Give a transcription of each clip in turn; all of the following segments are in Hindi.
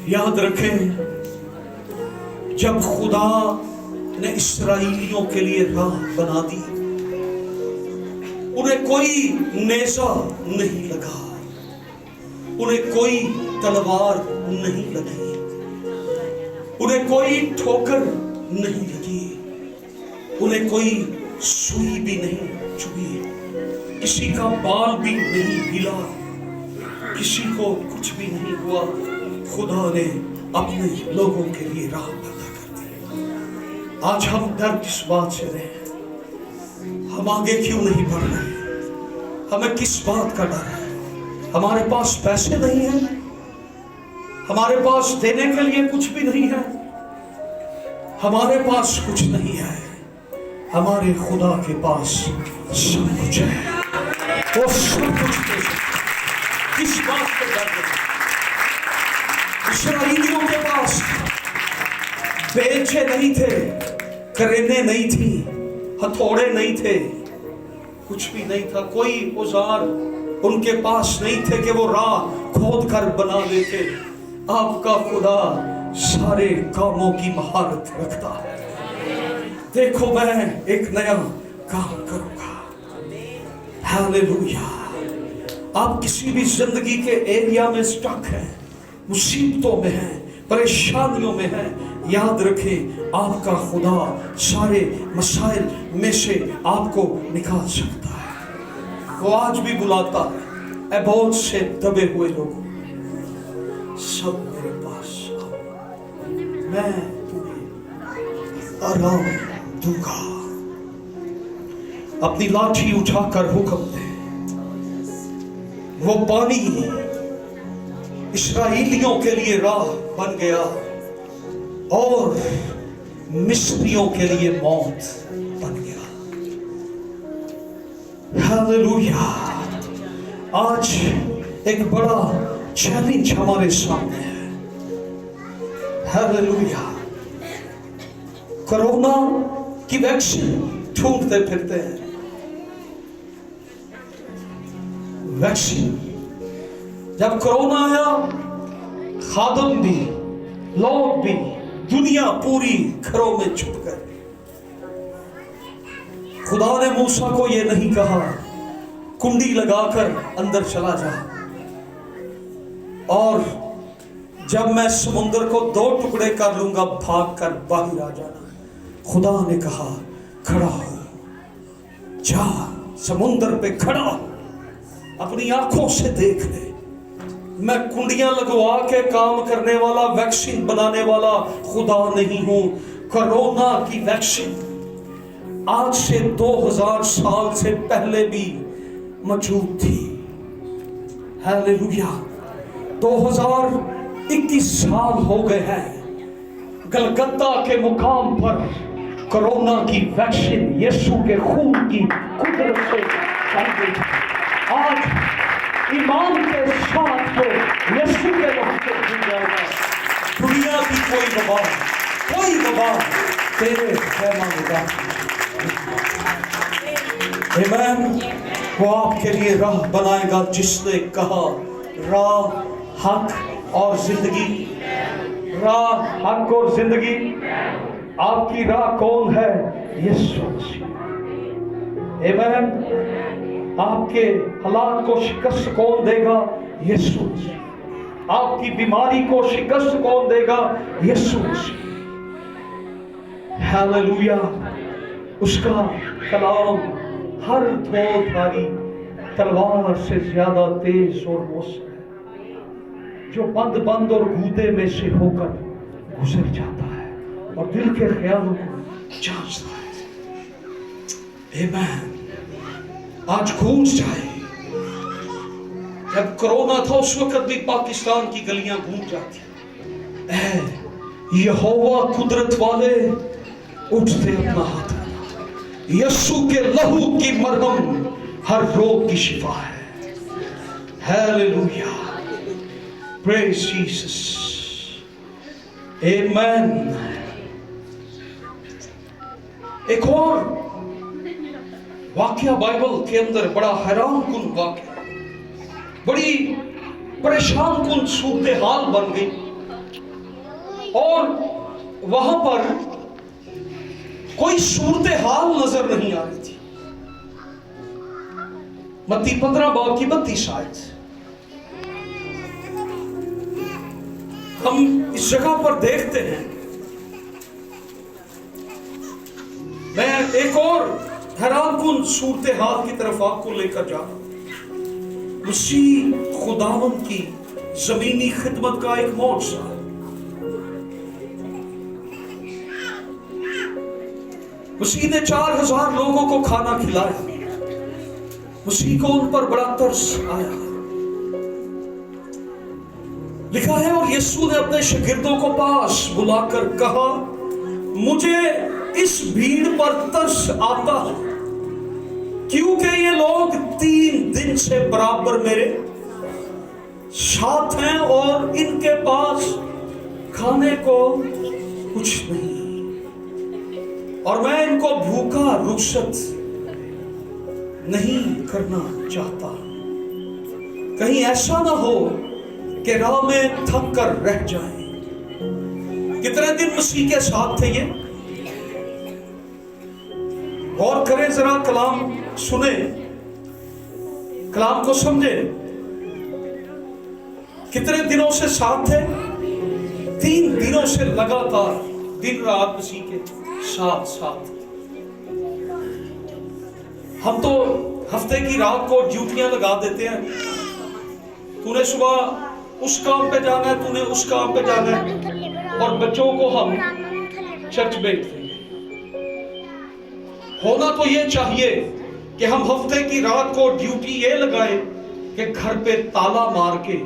याद रखें, जब खुदा ने इस्राएलियों के लिए राह बना दी, उन्हें कोई नेज़ा नहीं लगा, उन्हें कोई तलवार नहीं लगी, उन्हें कोई ठोकर नहीं लगी, उन्हें कोई सुई भी नहीं चुभी, किसी का बाल भी नहीं हिला, किसी को कुछ भी नहीं हुआ। खुदा ने अपने लोगों के लिए राह पैदा कर दी। आज हम डर किस बात से रहे? हम आगे क्यों नहीं बढ़ रहे? हमें किस बात का डर है? हमारे पास पैसे नहीं है, हमारे पास देने के लिए कुछ भी नहीं है, हमारे पास कुछ नहीं है। हमारे खुदा के पास सब कुछ है, वो सब कुछ दे सकता है। किस बात पर डर है? इस्राएलियों के पास बेचे नहीं थे, करेने नहीं थी, हथौड़े नहीं थे, कुछ भी नहीं था, कोई औजार उनके पास नहीं थे कि वो राह खोद कर बना लेते। आपका खुदा सारे कामों की महारत रखता है। देखो, मैं एक नया काम करूंगा। हालेलुया। आप किसी भी जिंदगी के एरिया में स्टक हैं, मुसीबतों में हैं, परेशानियों में हैं, याद रखें, आपका खुदा सारे मसाइल में से आपको निकाल सकता है। वो आज भी बुलाता है, बहुत से दबे हुए लोगों, सब मेरे पास आओ, मैं तुम्हें आराम दूंगा। अपनी लाठी उठाकर हुक्म दे। वो पानी इस्राएलियों के लिए राह बन गया और मिस्रियों के लिए मौत बन गया। हालेलुया। आज एक बड़ा चैलेंज हमारे सामने है। हालेलुया। कोरोना की वैक्सीन ढूंढते फिरते हैं। वैक्सीन, जब कोरोना आया, खादम भी, लोग भी, दुनिया पूरी घरों में छुप गए। खुदा ने मूसा को यह नहीं कहा कुंडी लगाकर अंदर चला जा, और जब मैं समुद्र को 2 टुकड़े कर लूंगा भाग कर बाहर आ जाना। खुदा ने कहा खड़ा हो जा, समुद्र पे खड़ा हो, अपनी आंखों से देख ले। मैं कुंडियां लगवा के काम करने वाला, वैक्सीन बनाने वाला खुदा नहीं हूं। कोरोना की वैक्सीन आज से 2000 साल से पहले भी मौजूद थी। हालेलुया। 2021 साल हो गए हैं। गलगत्ता के मुकाम पर कोरोना की वैक्सीन यीशु के खून की कुदरत से चल गई। आज ईमान के साथ तो यीशु के वक्त हो जाएगा। दुनिया की कोई वबा तेरे पैमाने आमीन। वो आपके लिए राह बनाएगा, जिसने कहा राह, हक और जिंदगी। राह, हक और जिंदगी। आपकी राह कौन है? यीशु मसीह। आमीन। आपके हालात को शिकस्त कौन देगा? यीशु मसीह। आपकी बीमारी को शिकस्त कौन देगा? यीशु मसीह। हालेलुया। उसका कलाम हर धारी तलवार से ज्यादा तेज और मौसम है, जो बंद और गूदे में से होकर गुजर जाता है और दिल के ख्यालों को जांचता है। आमीन। आज गूंज जाए। जब कोरोना था उस वक्त भी पाकिस्तान की गलियां गूंज जाती। ऐ यहोवा कुदरत वाले, उठते अपना हाथ। यीशु के लहू की मरहम हर रोग की शिफा है। हालेलुया। Praise Jesus. आमीन। एक और वाकया बाइबल के अंदर, बड़ा हैरान कुन वाकया, बड़ी परेशान कुन सूरत हाल बन गई। और वहां पर कोई सूरत हाल नजर नहीं आ रही थी। मत्ती 15 बाब की 32 आयत। हम इस जगह पर देखते हैं, मैं एक और हैरानकुन सूरत हाल की तरफ आपको लेकर जा रहा हूं। मसीह खुदावंद की जमीनी खिदमत का एक मौजज़ा। मसीह ने 4000 लोगों को खाना खिलाया। मसीह को उन पर बड़ा तरस आया। लिखा है, और यीशु ने अपने शागिर्दों को पास बुलाकर कहा, मुझे इस भीड़ पर तरस आता है, क्योंकि ये लोग 3 दिन से बराबर मेरे साथ हैं और इनके पास खाने को कुछ नहीं, और मैं इनको भूखा रुखसत नहीं करना चाहता। कहीं ऐसा ना हो कि राह में थक कर रह जाएं। कितने दिन मसीह के साथ थे ये? गौर करें जरा, कलाम सुने, कलाम को समझे। कितने दिनों से साथ थे? 3 दिनों से लगातार दिन रात मसीह के साथ साथ। हम तो हफ्ते की रात को ड्यूटियां लगा देते हैं। तूने सुबह उस काम पे जाना है, तूने उस काम पे जाना है, और बच्चों को हम चर्च भेज देंगे। होना तो ये चाहिए कि हम हफ्ते की रात को ड्यूटी ये लगाए कि घर पे ताला मार के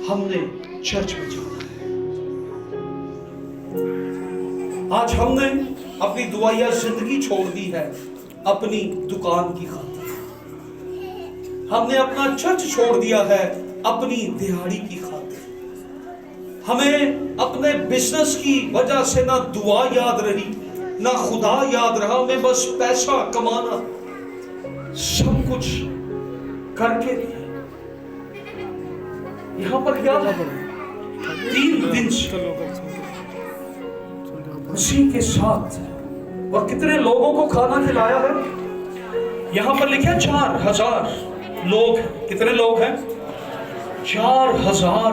हमने चर्च में जाना है। आज हमने अपनी दुआया जिंदगी छोड़ दी है अपनी दुकान की खातिर। हमने अपना चर्च छोड़ दिया है अपनी दिहाड़ी की खातिर। हमें अपने बिजनेस की वजह से ना दुआ याद रही, ना खुदा याद रहा। हमें बस पैसा कमाना, सब कुछ करके यहां पर क्या है? 3 दिन मसीह के साथ, और कितने लोगों को खाना खिलाया है? यहां पर लिखा 4000 लोग। कितने लोग हैं? 4000।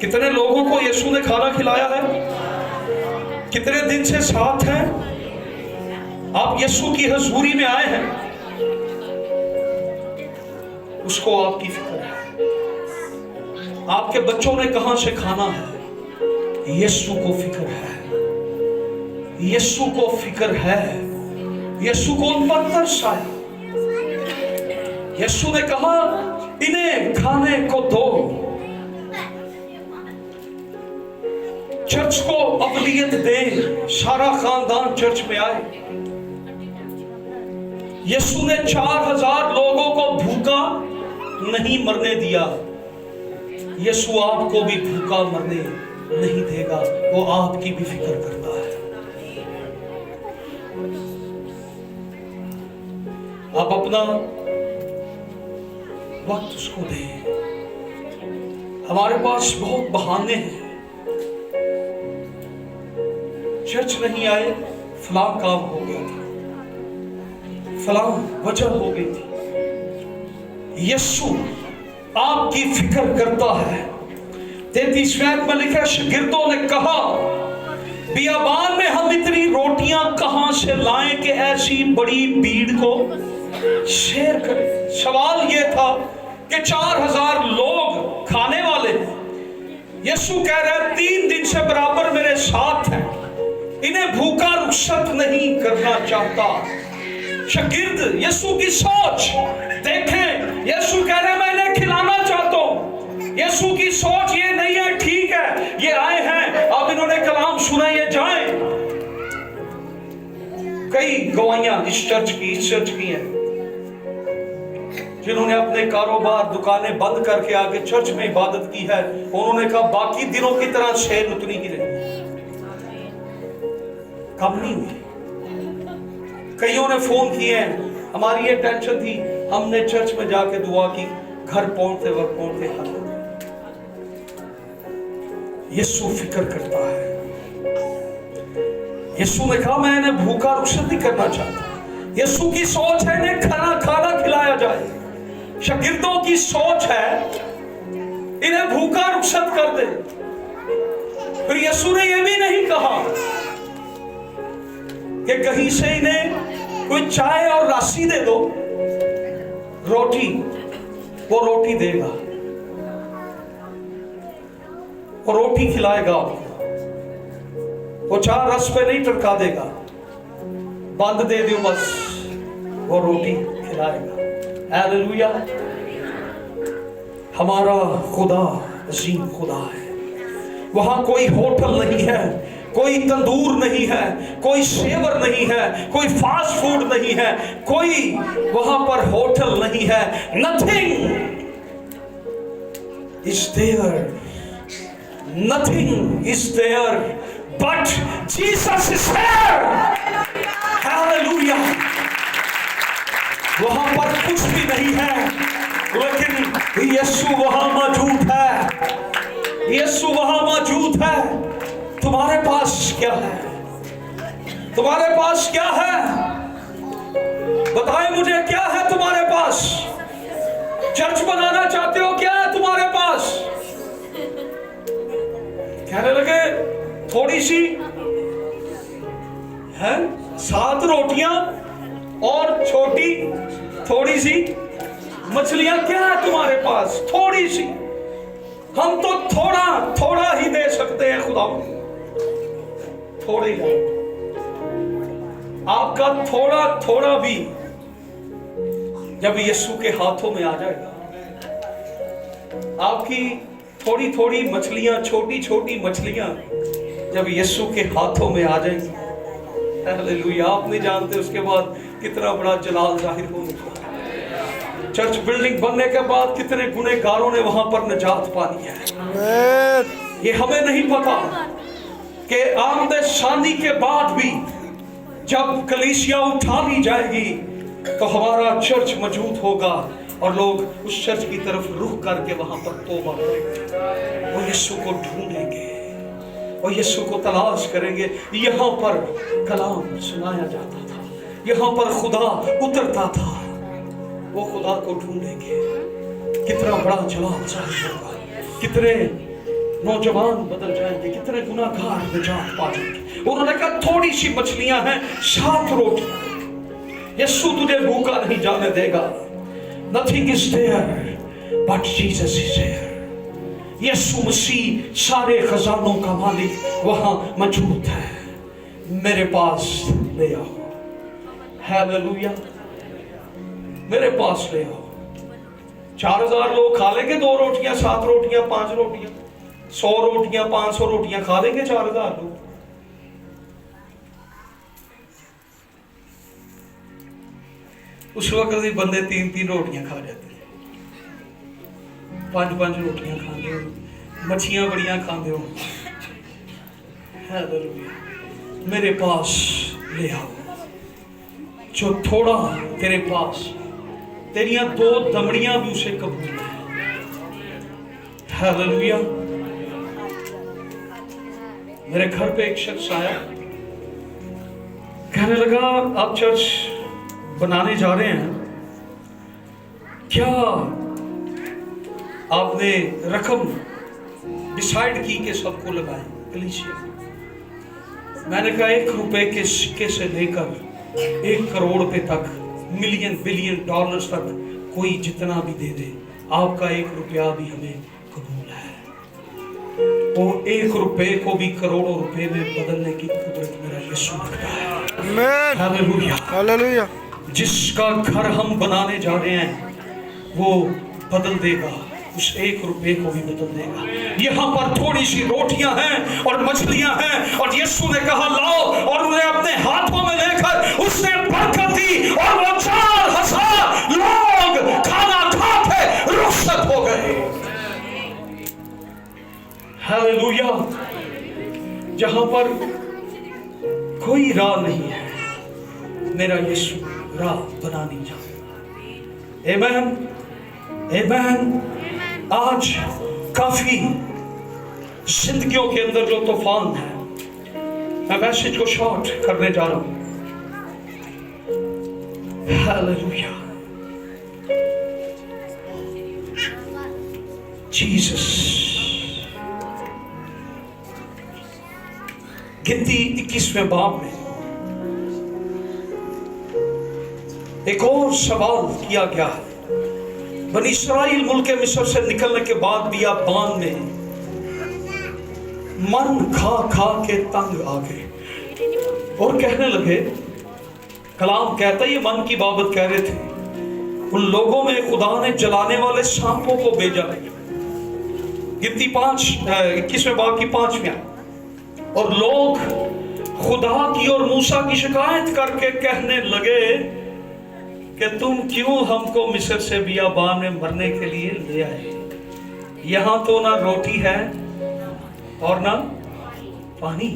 कितने लोगों को यीशु ने खाना खिलाया है? कितने दिन से साथ हैं? आप यीशु की हजूरी में आए हैं, उसको आपकी फिक्र है। आपके बच्चों ने कहां से खाना है? यीशु को फिक्र है। यीशु को फिक्र है। यीशु को उन पर तरस आया। यीशु ने कहा, इन्हें खाने को दो। चर्च को अवलियत दे। सारा खानदान चर्च में आए। यीशु ने 4000 लोगों को भूखा नहीं मरने दिया। यीशु आपको भी भूखा मरने नहीं देगा। वो आपकी भी फिक्र करता है। आप अपना वक्त उसको दें। हमारे पास बहुत बहाने हैं। चर्च नहीं आए, फलां काम हो गया था, फलां वजह हो गई थी। यीशु आपकी फिक्र करता है। 33वें आयत में लिखा, शागिर्दों ने कहा, बियाबान में हम इतनी रोटियां कहां से लाएं कि ऐसी बड़ी भीड़ को शेयर करें। सवाल यह था कि 4000 लोग खाने वाले। यीशु कह रहे हैं, 3 दिन से बराबर मेरे साथ हैं, इन्हें भूखा रुखसत नहीं करना चाहता। शागिर्द यीशु की सोच देखें। यीशु कह रहे हैं, मैं इन्हें खिलाना चाहता हूं। यीशु की सोच ये नहीं है, ठीक है ये आए हैं, अब इन्होंने कलाम सुना, ये जाएं। कई गवाहियां इस चर्च की हैं, जिन्होंने अपने कारोबार दुकानें बंद करके आके चर्च में इबादत की है। उन्होंने कहा, बाकी दिनों की तरह शेर उतनी ही रही, कम नहीं हुई। कईयों ने फोन किए, हमारी ये टेंशन थी, हमने चर्च में जाके दुआ की, घर पहुंचते वक्त हाथ। यीशु फिक्र करता है। यीशु ने कहा मैं इन्हें भूखा रुखसत नहीं करना चाहता। यीशु की सोच है इन्हें खाना खिलाया जाए। शागिर्दों की सोच है इन्हें भूखा रुखसत कर दे। फिर यीशु ने यह भी नहीं कहा कि कहीं से इन्हें कोई चाय और राशि दे दो, रोटी, वो रोटी देगा, वो रोटी खिलाएगा आपको। वो चार रस पे नहीं टरका देगा, बंद दे दो बस, वो रोटी खिलाएगा। हालेलुया। हमारा खुदा अजीम खुदा है। वहां कोई होटल नहीं है, कोई तंदूर नहीं है, कोई सेवर नहीं है, कोई फास्ट फूड नहीं है, कोई वहां पर होटल नहीं है। Nothing is there, nothing is there but Jesus is there. Hallelujah. वहां पर कुछ भी नहीं है, लेकिन यीशु वहां मौजूद है। यीशु वहां मौजूद है। तुम्हारे पास क्या है? तुम्हारे पास क्या है? बताएं मुझे, क्या है तुम्हारे पास? चर्च बनाना चाहते हो? क्या है तुम्हारे पास? कहने लगे थोड़ी सी है, 7 रोटियां और छोटी थोड़ी सी मछलियां। क्या है तुम्हारे पास? थोड़ी सी। हम तो थोड़ा ही दे सकते हैं खुदा, थोड़े ही। आपका थोड़ा भी जब यीशु के हाथों में आ जाएगा, आपकी थोड़ी मछलियां, छोटी मछलियां जब यीशु के हाथों में आ जाएंगी, हालेलुया, आप नहीं जानते उसके बाद कितना बड़ा जलाल जाहिर होगा। चर्च बिल्डिंग बनने के बाद कितने गुनहगारों ने वहां पर निजात पानी है, ये हमें नहीं पता कि आमदे शादी के बाद भी जब कलीसिया उठा ली जाएगी तो हमारा चर्च मौजूद होगा और लोग उस चर्च की तरफ रुख करके वहां पर तौबा करेंगे, वो यीशु को ढूंढेंगे, वो यीशु को तलाश करेंगे। यहाँ पर कलाम सुनाया जाता था, यहाँ पर खुदा उतरता था, वो खुदा को ढूंढेंगे। कितना बड़ा जलाल जाहिर होगा, कितने नौजवान बदल जाएंगे, कितने गुनाहगार निजात पा जाएंगे। उन्होंने कहा थोड़ी सी मछलियां हैं, 7 रोटियां, यीशु तुझे भूखा नहीं जाने देगा। Nothing is there but Jesus is there। यीशु मसीह सारे खजानों का मालिक वहां मौजूद है। मेरे पास ले आओ, हालेलुया, मेरे पास ले आओ। 4000 लोग खा लेंगे 2 रोटियां, 7 रोटियां, 5 रोटियां, 100 रोटियां, 500 रोटियां खा लेंगे 4000 लोग। उस वक्त भी बंदे 3-3 रोटियां खा जाते हैं, 5-5 रोटियां खाते हो, मच्छियां बड़ियां खाते हो। हालेलुया। मेरे पास ले आओ, जो थोड़ा तेरे पास, तेरियां 2 दमड़ियां भी उसे कबूल है। हालेलुया। मेरे घर पे एक शख्स आया, कहने लगा आप चर्च बनाने जा रहे हैं, क्या आपने रकम डिसाइड की कि सबको लगाएं कलीसिया? मैंने कहा 1 रुपए के सिक्के से लेकर 1 करोड़ रुपए तक, मिलियन बिलियन डॉलर्स तक, कोई जितना भी दे दे, आपका 1 रुपया भी हमें कबूल है। वो 1 रुपए को भी करोड़ों रुपए में बदलने की कुदरत मेरा यीशु रखता है। Hallelujah, hallelujah. जिसका घर हम बनाने जा रहे हैं वो बदल देगा, उस 1 रुपए को भी बदल देगा। यहाँ पर थोड़ी सी रोटियां हैं और मछलियां हैं, और यीशु ने कहा लाओ, और उन्हें अपने हाथों में लेकर उसने बरकत दी, और वो 4000 लोग खाना खाते रुखसत हो गए। हालेलुया। जहां पर कोई राह नहीं है, मेरा यीशु राह बनानी चाहिए। आमीन, आमीन। आज काफी जिंदगियों के अंदर जो तूफान है, मैं मैसेज को शॉर्ट करने जा रहा हूं। Hallelujah, Jesus. गिनती 21वें बाब में एक और सवाल किया गया है। बनी इस्राइल मुल्क मिस्र से निकलने के बाद बियाबान में मन खा खा के तंग आ गए और कहने लगे, कलाम कहता है, ये मन की बाबत कह रहे थे, उन लोगों में खुदा ने जलाने वाले सांपों को भेजा। गिनती 21वें बाब की 5वीं। और लोग खुदा की और मूसा की शिकायत करके कहने लगे कि तुम क्यों हमको मिस्र से बियाबान में मरने के लिए ले आए? यहां तो ना रोटी है और ना पानी,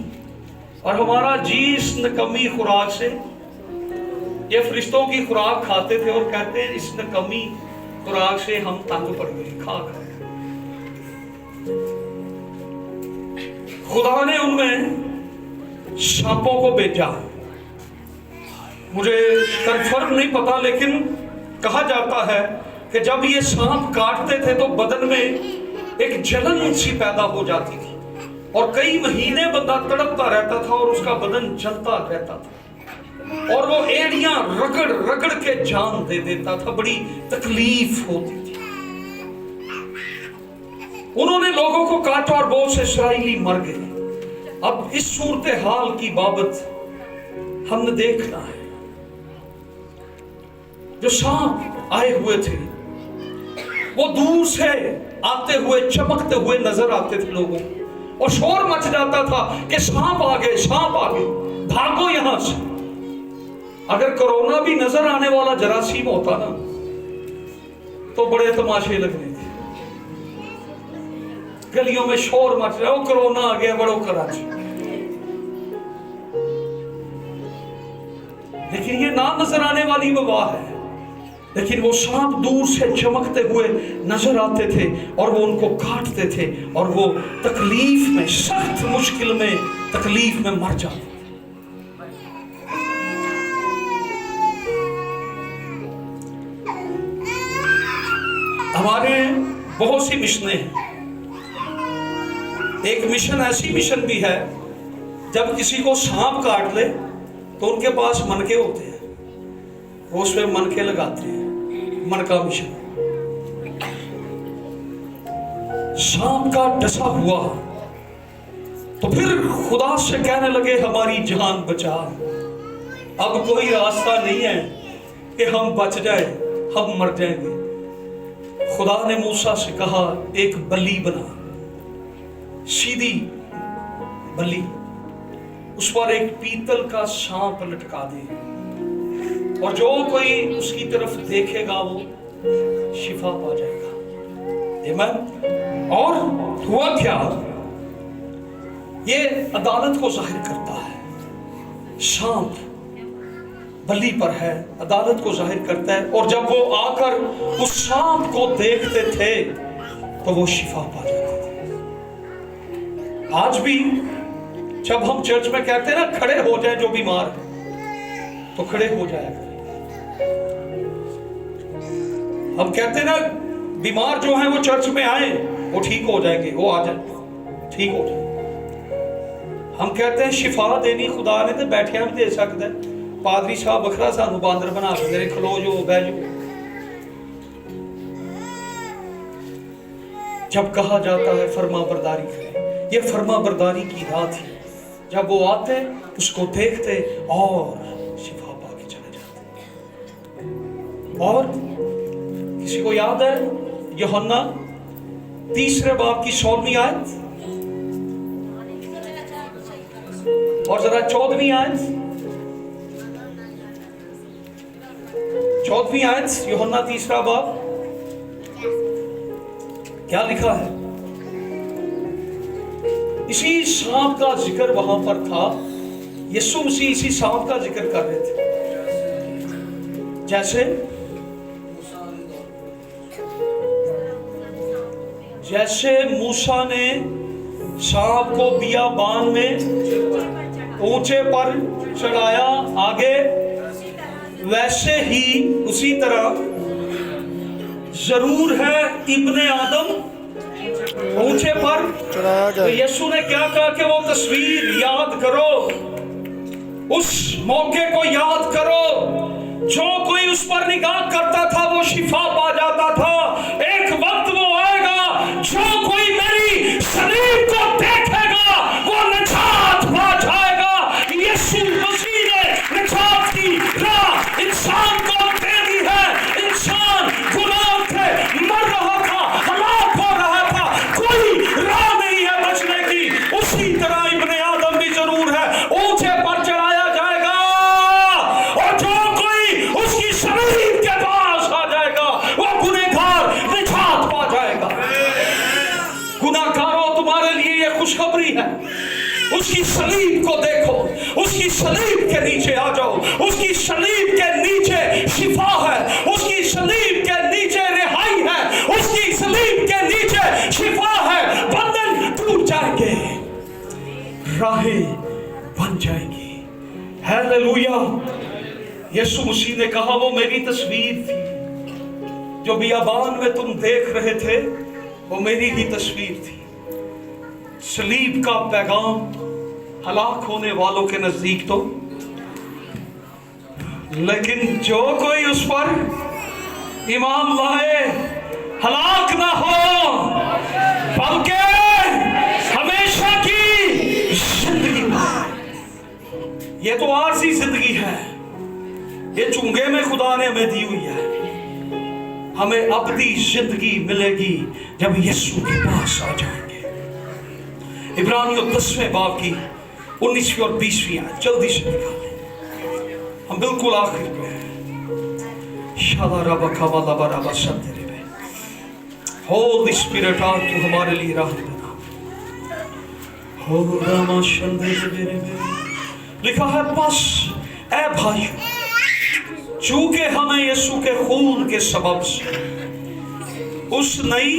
और हमारा जी इस नकमी खुराक से, ये फरिश्तों की खुराक खाते थे और कहते हैं इस नकमी खुराक से हम तंग पड़ गए खा खा। खुदा ने उनमें सांपों को भेजा। मुझे कंफर्म नहीं पता, लेकिन कहा जाता है कि जब ये सांप काटते थे तो बदन में एक जलन सी पैदा हो जाती थी और कई महीने बंदा तड़पता रहता था और उसका बदन जलता रहता था और वो एड़ियां रगड़ रगड़ के जान दे देता था। बड़ी तकलीफ होती थी। उन्होंने लोगों को काटा और बहुत से इस्राएली मर गए। अब इस सूरत हाल की बाबत हमने देखना है। जो सांप आए हुए थे वो दूर से आते हुए चमकते हुए नजर आते थे लोगों को, और शोर मच जाता था कि सांप आ गए, सांप आ गए, भागो यहां से। अगर कोरोना भी नजर आने वाला जरासीम होता ना तो बड़े तमाशे लगने थे। गलियों में शोर मच रहा है, वो कोरोना आ गया, बड़ो कराची। लेकिन ये ना नजर आने वाली वबा है। लेकिन वो सांप दूर से चमकते हुए नजर आते थे और वो उनको काटते थे और वो तकलीफ में, सख्त मुश्किल में, तकलीफ में मर जाते। हमारे बहुत सी मिशनें हैं। एक मिशन ऐसी मिशन भी है, जब किसी को सांप काट ले तो उनके पास मनके होते हैं, वो उसमें मनके लगाते हैं। मन का मिशन। सांप का डसा हुआ तो फिर खुदा से कहने लगे, हमारी जान बचा। अब कोई रास्ता नहीं है कि हम बच जाए, हम मर जाएंगे। खुदा ने मूसा से कहा, एक बलि बना, सीधी बलि, उस पर एक पीतल का सांप लटका दे और जो कोई उसकी तरफ देखेगा वो शिफा पा जाएगा। आमीन। और हुआ क्या? ये अदालत को जाहिर करता है। सांप बलि पर है, अदालत को जाहिर करता है, और जब वो आकर उस सांप को देखते थे तो वो शिफा पा जाते थे। आज भी जब हम चर्च में कहते हैं ना, खड़े हो जाए जो बीमार है, तो खड़े हो जाएगा। हम कहते हैं ना, बीमार जो है वो चर्च में आए, वो ठीक हो जाएंगे, वो आ जाए, ठीक हो जाए। हम कहते हैं शिफा देनी खुदा ने तो बैठिया भी दे सकता है। पादरी साहब बखरा सानू बांदर बना के मेरे खलो जो बह जो। जब कहा जाता है फर्मा बरदारी करें, ये फर्मा बरदारी की रात है। जब वो आते उसको देखते और शिफा पाके चले जाते। और किसी को याद है यूहन्ना 3 बाब की 16वीं आयत और जरा 14वीं आयत, 14वीं आयत यूहन्ना 3 बाब, क्या लिखा है? इसी सांप का जिक्र वहां पर था। यीशु मसीह इसी सांप का जिक्र कर रहे थे। जैसे मूसा ने सांप को बियाबान में ऊंचे पर चढ़ाया आगे, वैसे ही उसी तरह जरूर है इब्ने आदम ऊंचे पर चढ़ाया जाए। तो यीशु ने क्या कहा कि वो तस्वीर याद करो, उस मौके को याद करो। जो कोई उस पर निगाह करता था वो शिफा पा जाता था। एक वक्त वो आएगा, जो कोई मेरी सलीब को देखेगा वो निजात पा जाएगा। यीशु मसीह ने निजात की राह इंसान को दे दी है। इंसान गुनाह से मर रहा था, हलाक हो रहा था, कोई राह नहीं है बचने की। उसी तरह इब्ने आदम भी जरूर है, ऊंचे पर चढ़ाया जाएगा, और जो कोई उसकी सलीब के पास आ जाएगा वो गुनहगार निजात पा जाएगा। गुनाहगारों, तुम्हारे लिए ये खुशखबरी है। उसकी सलीब को देखो, उसकी सलीब के नीचे आ जाओ। उसकी सलीब के नीचे शिफा है, उसकी सलीब के नीचे रिहाई है, उसकी सलीब के नीचे शिफा है। बंधन टूट जाएंगे, राहें बन जाएंगी। हालेलुया। यीशु मसीह ने कहा वो मेरी तस्वीर थी, जो बियाबान में तुम देख रहे थे वो मेरी ही तस्वीर थी। सलीब का पैगाम हलाक होने वालों के नजदीक तो, लेकिन जो कोई उस पर ईमान लाए हलाक ना हो, बल्कि हमेशा की जिंदगी पाए। ये तो आरजी जिंदगी है, ये चुंगे में खुदा ने हमें दी हुई है। हमें अबदी जिंदगी मिलेगी जब यीशु के पास आ जाएंगे। इब्रानियों 10वें बाब की 19वीं और 20वीं आयत जल्दी से निकालें, हम बिल्कुल आखिर पे हैं। शादा बखावा बराबर सब तेरे में। होली स्पिरिट आ, तू हमारे लिए राह बना। हो रामा शंदे लिखा है, बस ऐ भाई, चूंकि हमें यीशु के खून के सबब से उस नई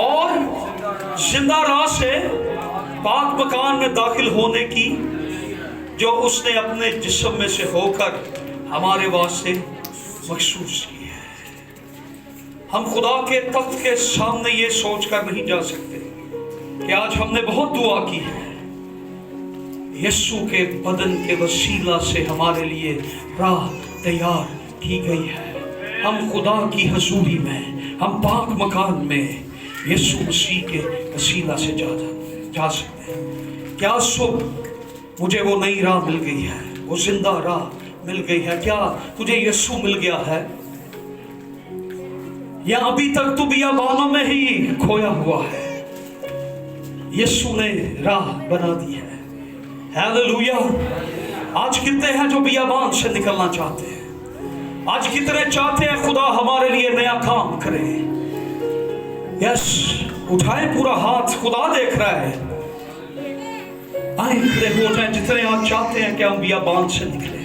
और जिंदा राह से पाक मकान में दाखिल होने की जो उसने अपने जिस्म में से होकर हमारे वास्ते मखसूस की है। हम खुदा के तख्त के सामने ये सोचकर नहीं जा सकते कि आज हमने बहुत दुआ की है, यीशु के बदन के वसीला से हमारे लिए राह तैयार की गई है। हम खुदा की हजूरी में, हम पाक मकान में यीशु मसीह के वसीला से जा सकते हैं। क्या सुबह मुझे वो नई राह मिल गई है, वो जिंदा राह मिल गई है? क्या तुझे यीशु मिल गया है, या अभी तक तू बियाबानों में ही खोया हुआ है? यीशु ने राह बना दी है। हालेलुया। आज कितने हैं जो बियाबान से निकलना चाहते हैं? आज कितने चाहते हैं खुदा हमारे लिए नया काम करे? यस, उठाए पूरा हाथ, खुदा देख रहा है। आए खड़े हो जाए जितने आप चाहते हैं कि हम बियाबान से निकले।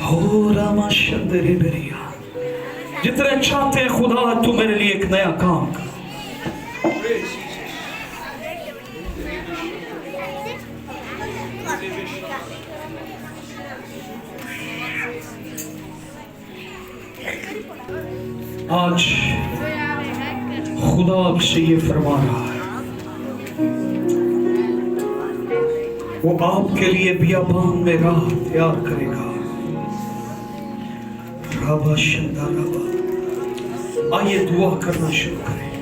हो रामा शंदरे बेरिया, जितने चाहते हैं खुदा तू मेरे लिए एक नया काम कर। आज खुदा आपसे ये फरमा रहा है, वो आपके लिए बियाबान में राह तैयार करेगा। राबा शंदा राबा। आइए दुआ करना शुरू करें।